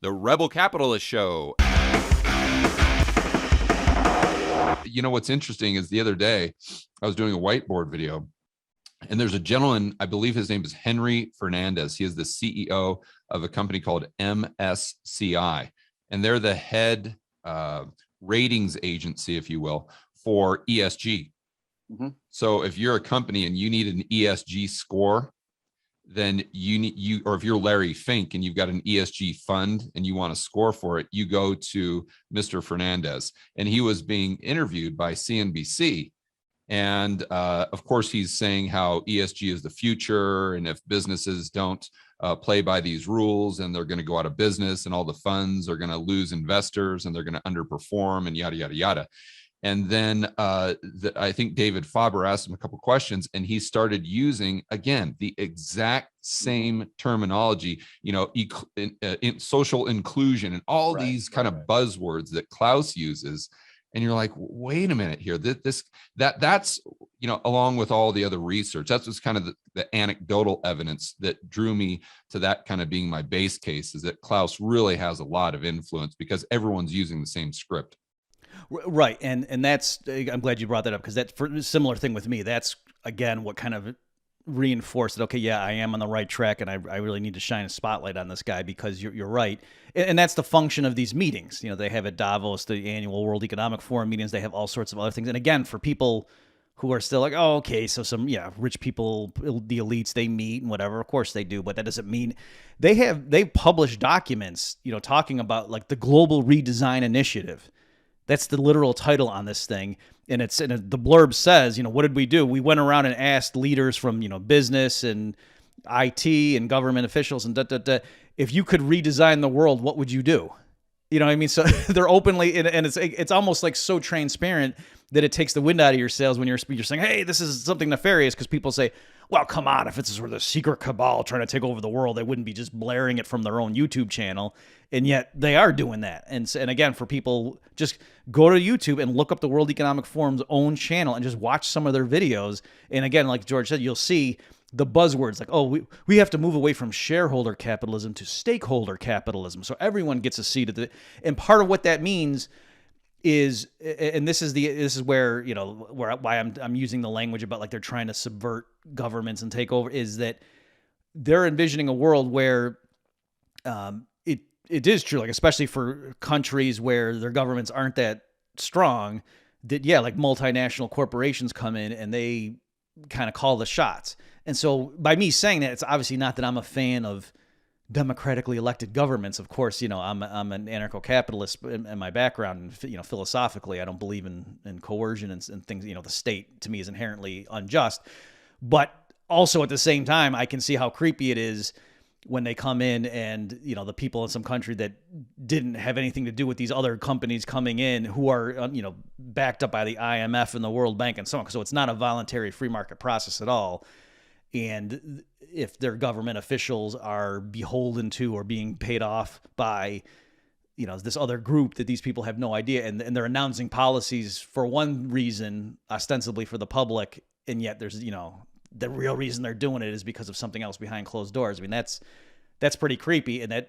The Rebel Capitalist Show. You know, what's interesting is the other day I was doing a whiteboard video, and there's a gentleman, I believe his name is Henry Fernandez. He is the CEO of a company called MSCI, and they're the head ratings agency, if you will, for ESG. Mm-hmm. So if you're a company and you need an ESG score, then or if you're Larry Fink and you've got an ESG fund and you want a score for it, you go to Mr. Fernandez. And he was being interviewed by CNBC. And of course, he's saying how ESG is the future. And if businesses don't play by these rules, and they're going to go out of business, and all the funds are going to lose investors, and they're going to underperform, and yada, yada, yada. And then I think David Faber asked him a couple questions, and he started using, again, the exact same terminology, you know, in social inclusion and all these kind of buzzwords that Klaus uses. And you're like, wait a minute here, that's, you know, along with all the other research, that's what's kind of the anecdotal evidence that drew me to that kind of being my base case, is that Klaus really has a lot of influence because everyone's using the same script. Right. And that's, I'm glad you brought that up, because that's a similar thing with me. That's, again, what kind of reinforced that, okay, yeah, I am on the right track, and I really need to shine a spotlight on this guy, because you're right. And that's the function of these meetings. You know, they have at Davos, the annual World Economic Forum meetings, they have all sorts of other things. And again, for people who are still like, oh, okay, so some, rich people, the elites, they meet and whatever. Of course they do, but that doesn't mean they publish documents, you know, talking about like the Global Redesign Initiative. That's the literal title on this thing. And the blurb says, you know, what did we do? We went around and asked leaders from, you know, business and IT and government officials and if you could redesign the world, what would you do? You know what I mean? So they're openly, and it's almost like so transparent that it takes the wind out of your sails when you're saying, hey, this is something nefarious, because people say, well, come on, if it's a sort of secret cabal trying to take over the world, they wouldn't be just blaring it from their own YouTube channel. And yet they are doing that. And again, for people, just go to YouTube and look up the World Economic Forum's own channel and just watch some of their videos. And again, like George said, you'll see the buzzwords like, oh, we have to move away from shareholder capitalism to stakeholder capitalism. So everyone gets a seat at the, and part of what that means is, and this is where, you know, why I'm using the language about like they're trying to subvert governments and take over, is that they're envisioning a world where it is true, like especially for countries where their governments aren't that strong, that like multinational corporations come in and they kind of call the shots. And so by me saying that, it's obviously not that I'm a fan of democratically elected governments. Of course, you know, I'm an anarcho-capitalist in my background, and, you know, philosophically, I don't believe in coercion and things. You know, the state to me is inherently unjust, but also at the same time, I can see how creepy it is when they come in and, you know, the people in some country that didn't have anything to do with these other companies coming in, who are, you know, backed up by the IMF and the World Bank and so on. So it's not a voluntary free market process at all. And if their government officials are beholden to or being paid off by, you know, this other group that these people have no idea, and they're announcing policies for one reason, ostensibly for the public, and yet there's, you know, the real reason they're doing it is because of something else behind closed doors. I mean, that's pretty creepy. And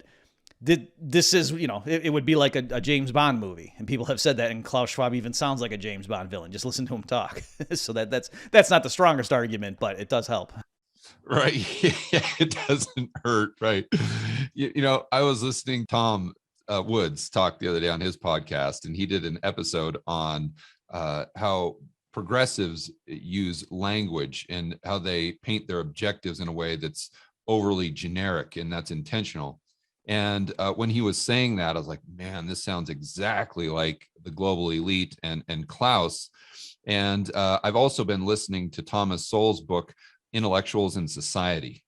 this is, you know, it would be like a James Bond movie. And people have said that, and Klaus Schwab even sounds like a James Bond villain. Just listen to him talk. So that's not the strongest argument, but it does help. Right. Yeah, it doesn't hurt. Right. You know, I was listening to Tom Woods talk the other day on his podcast, and he did an episode on how progressives use language and how they paint their objectives in a way that's overly generic, and that's intentional. And when he was saying that, I was like, man, this sounds exactly like the global elite and Klaus. And I've also been listening to Thomas Sowell's book, Intellectuals in Society,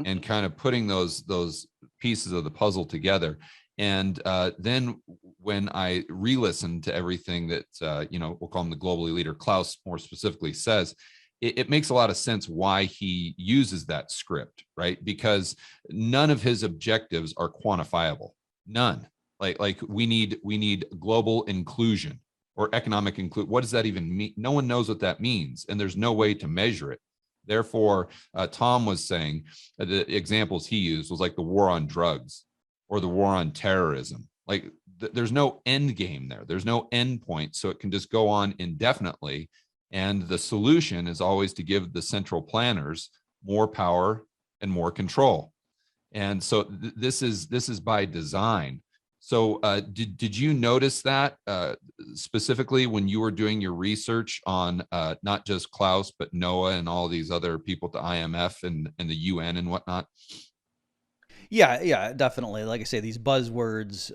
and kind of putting those pieces of the puzzle together. And then when I re-listened to everything that, you know, we'll call him the global elite, or Klaus more specifically, says, it makes a lot of sense why he uses that script, right? Because none of his objectives are quantifiable. None. Like we need global inclusion or economic inclusion. What does that even mean? No one knows what that means, and there's no way to measure it. Therefore, Tom was saying the examples he used was like the war on drugs. or the war on terrorism. Like there's no end game there. There's no end point. So it can just go on indefinitely. And the solution is always to give the central planners more power and more control. And so this is by design. So did you notice that specifically when you were doing your research on not just Klaus, but NOAA and all these other people at the IMF and the UN and whatnot? Yeah, definitely. Like I say, these buzzwords,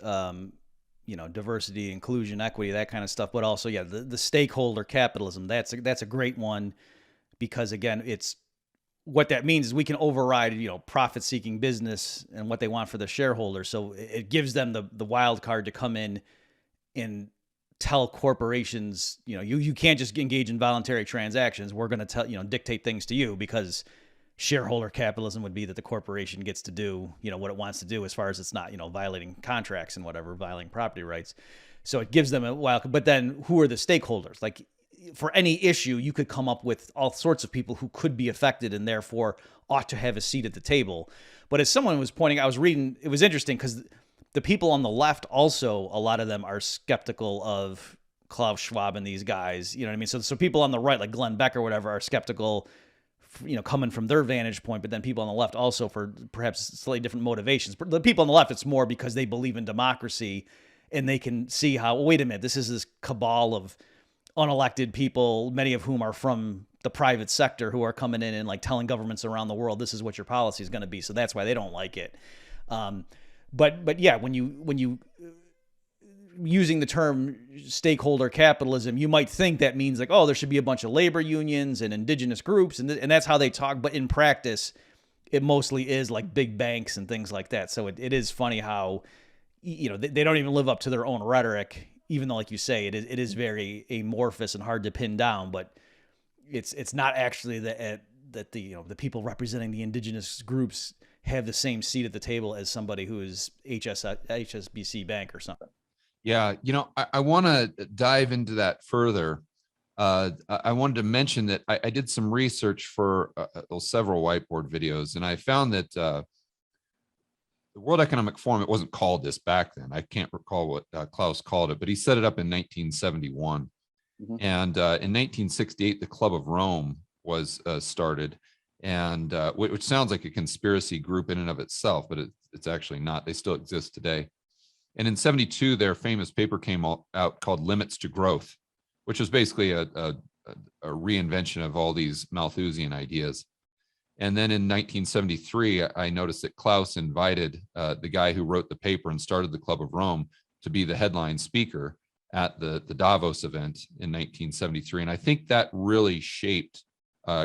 diversity, inclusion, equity, that kind of stuff. But also, yeah, the stakeholder capitalism. That's a great one because again, it's what that means is we can override, profit-seeking business and what they want for the shareholders. So it gives them the wild card to come in and tell corporations, you can't just engage in voluntary transactions. We're going to dictate things to you because shareholder capitalism would be that the corporation gets to do, what it wants to do as far as it's not, violating contracts and whatever, violating property rights. So it gives them a wild, but then who are the stakeholders? Like, for any issue, you could come up with all sorts of people who could be affected and therefore ought to have a seat at the table. But as someone was pointing, I was reading, it was interesting because the people on the left also, a lot of them are skeptical of Klaus Schwab and these guys. You know what I mean? So people on the right, like Glenn Beck or whatever, are skeptical, coming from their vantage point. But then people on the left also for perhaps slightly different motivations. But the people on the left, it's more because they believe in democracy and they can see how, wait a minute, this is this cabal of unelected people, many of whom are from the private sector, who are coming in and like telling governments around the world, this is what your policy is going to be. So that's why they don't like it. But yeah, when you using the term stakeholder capitalism, you might think that means like, oh, there should be a bunch of labor unions and indigenous groups. And that's how they talk. But in practice, it mostly is like big banks and things like that. So it is funny how, they don't even live up to their own rhetoric, even though, like you say, it is very amorphous and hard to pin down, but it's not actually that the people representing the indigenous groups have the same seat at the table as somebody who is HSBC Bank or something. Yeah, I want to dive into that further. I wanted to mention that I did some research for several whiteboard videos, and I found that the World Economic Forum, it wasn't called this back then. I can't recall what Klaus called it, but he set it up in 1971. Mm-hmm. And in 1968, the Club of Rome was started, and which sounds like a conspiracy group in and of itself, but it's actually not. They still exist today. And in 72, their famous paper came out called Limits to Growth, which was basically a reinvention of all these Malthusian ideas. And then in 1973, I noticed that Klaus invited the guy who wrote the paper and started the Club of Rome to be the headline speaker at the Davos event in 1973. And I think that really shaped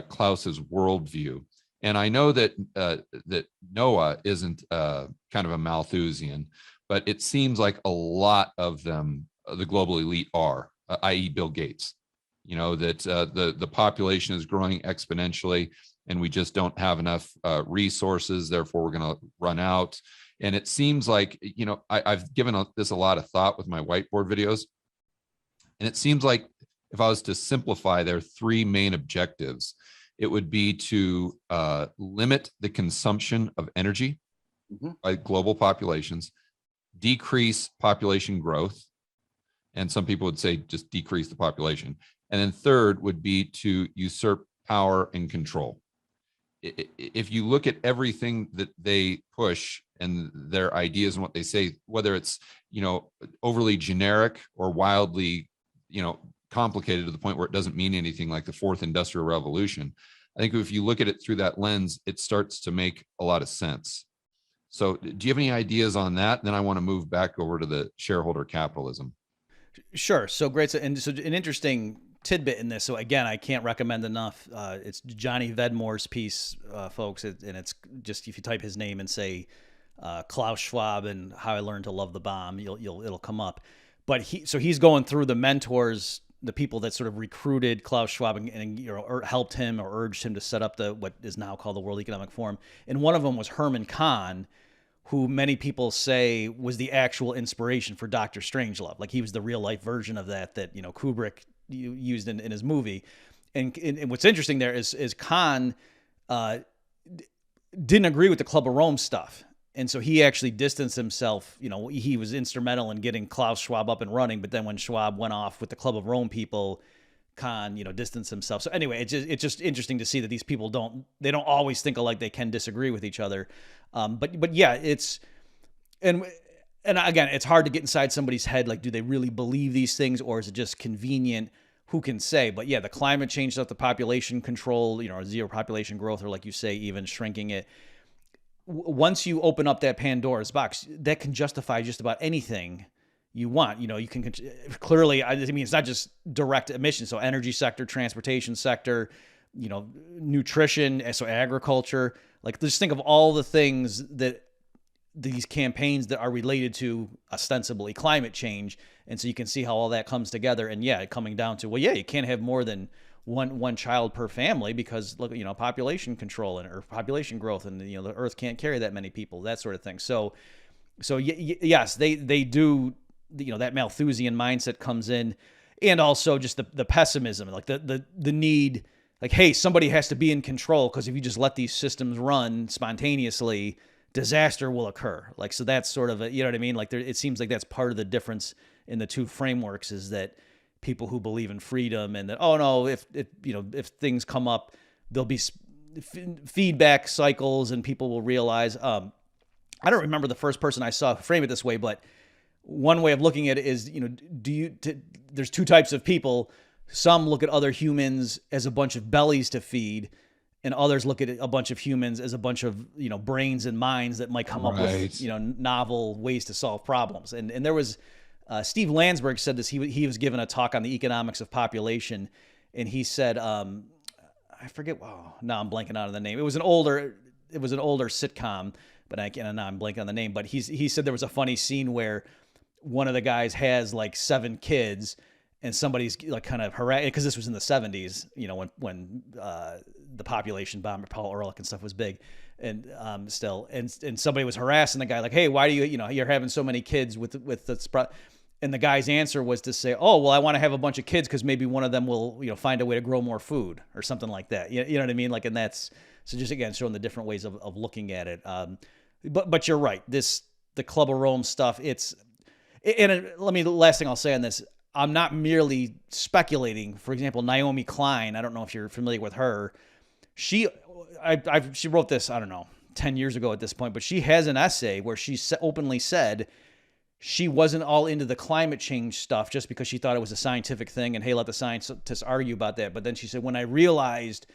Klaus's worldview. And I know that that NOAA isn't kind of a Malthusian, but it seems like a lot of them, the global elite are, i.e. Bill Gates, that the population is growing exponentially, and we just don't have enough resources. Therefore, we're going to run out. And it seems like, I've given this a lot of thought with my whiteboard videos. And it seems like if I was to simplify their three main objectives, it would be to limit the consumption of energy by global populations, decrease population growth. And some people would say just decrease the population. And then third would be to usurp power and control. If you look at everything that they push and their ideas and what they say, whether it's, overly generic or wildly, complicated to the point where it doesn't mean anything, like the fourth industrial revolution, I think if you look at it through that lens, it starts to make a lot of sense. So do you have any ideas on that? And then I want to move back over to the shareholder capitalism. Sure. So great. And so an interesting tidbit in this. So again, I can't recommend enough. It's Johnny Vedmore's piece, folks. And it's just, if you type his name and say Klaus Schwab and how I learned to love the bomb, it'll come up. But he's going through the mentors, the people that sort of recruited Klaus Schwab and or helped him or urged him to set up what is now called the World Economic Forum. And one of them was Herman Kahn, who many people say was the actual inspiration for Dr. Strangelove. Like he was the real life version of that Kubrick used in his movie. And what's interesting there is Kahn didn't agree with the Club of Rome stuff. And so he actually distanced himself. He was instrumental in getting Klaus Schwab up and running. But then when Schwab went off with the Club of Rome people, Kahn, distanced himself. So anyway, it's just interesting to see that these people don't always think alike. They can disagree with each other. But yeah, and again, it's hard to get inside somebody's head. Like, do they really believe these things, or is it just convenient? Who can say? But yeah, the climate change stuff, the population control, or zero population growth, or like you say, even shrinking it. Once you open up that Pandora's box, that can justify just about anything you want. You can clearly, it's not just direct emissions. So energy sector, transportation sector, nutrition, so agriculture. Like, just think of all the things that these campaigns that are related to ostensibly climate change. And so you can see how all that comes together. And yeah, coming down to, you can't have more than one child per family because look, population control or population growth, and the earth can't carry that many people, that sort of thing. So yes, they do, that Malthusian mindset comes in, and also just the pessimism, like the need, like, hey, somebody has to be in control, because if you just let these systems run spontaneously, disaster will occur. Like, so that's sort of you know what I mean? Like, it seems like that's part of the difference in the two frameworks, is that people who believe in freedom, and that, oh no, if things come up, there'll be feedback cycles, and people will realize. I don't remember the first person I saw frame it this way, but one way of looking at it is, there's two types of people. Some look at other humans as a bunch of bellies to feed, and others look at a bunch of humans as a bunch of, brains and minds that might come up with, novel ways to solve problems. And there was, Steve Landsberg said this. He was given a talk on the economics of population, and he said, I forget. Oh, now I'm blanking out on the name. It was an older sitcom, but now I'm blanking on the name. But he said there was a funny scene where one of the guys has like 7 kids, and somebody's like kind of harassing, because this was in the 70s, when the population bomb, Paul Ehrlich and stuff was big, and and somebody was harassing the guy, like, hey, why do you're having so many kids with the, and the guy's answer was to say, oh, well, I want to have a bunch of kids because maybe one of them will, find a way to grow more food or something like that. You know what I mean? Like, and that's, so just again, showing the different ways of looking at it. But you're right. The Club of Rome stuff, last thing I'll say on this, I'm not merely speculating. For example, Naomi Klein, I don't know if you're familiar with her. She wrote this, I don't know, 10 years ago at this point, but she has an essay where she openly said she wasn't all into the climate change stuff just because she thought it was a scientific thing, and hey, let the scientists argue about that. But then she said, when I realized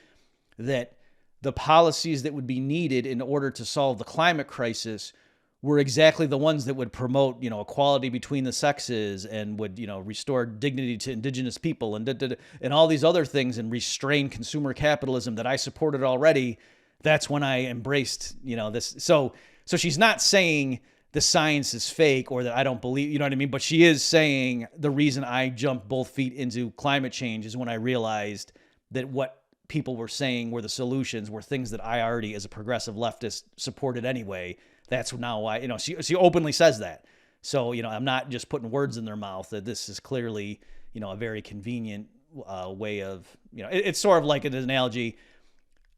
that the policies that would be needed in order to solve the climate crisis were exactly the ones that would promote, equality between the sexes, and would, restore dignity to indigenous people, and all these other things, and restrain consumer capitalism that I supported already, that's when I embraced, this. So she's not saying the science is fake, or that I don't believe, you know what I mean? But she is saying the reason I jumped both feet into climate change is when I realized that what people were saying were the solutions were things that I already, as a progressive leftist, supported anyway. That's now why, she openly says that. So, I'm not just putting words in their mouth, that this is clearly, a very convenient way of, it's sort of like an analogy.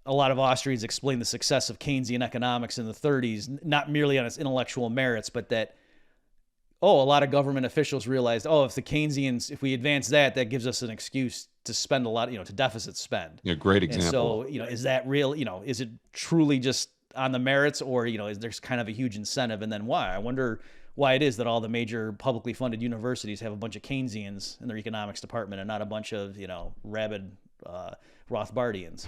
A lot of Austrians explain the success of Keynesian economics in the 30s, not merely on its intellectual merits, but that, a lot of government officials realized, if the Keynesians, if we advance that gives us an excuse to spend a lot, to deficit spend. Yeah, great example. And so, is that real? Is it truly just on the merits, or, is there's kind of a huge incentive? And then why? I wonder why it is that all the major publicly funded universities have a bunch of Keynesians in their economics department, and not a bunch of, rabid Rothbardians.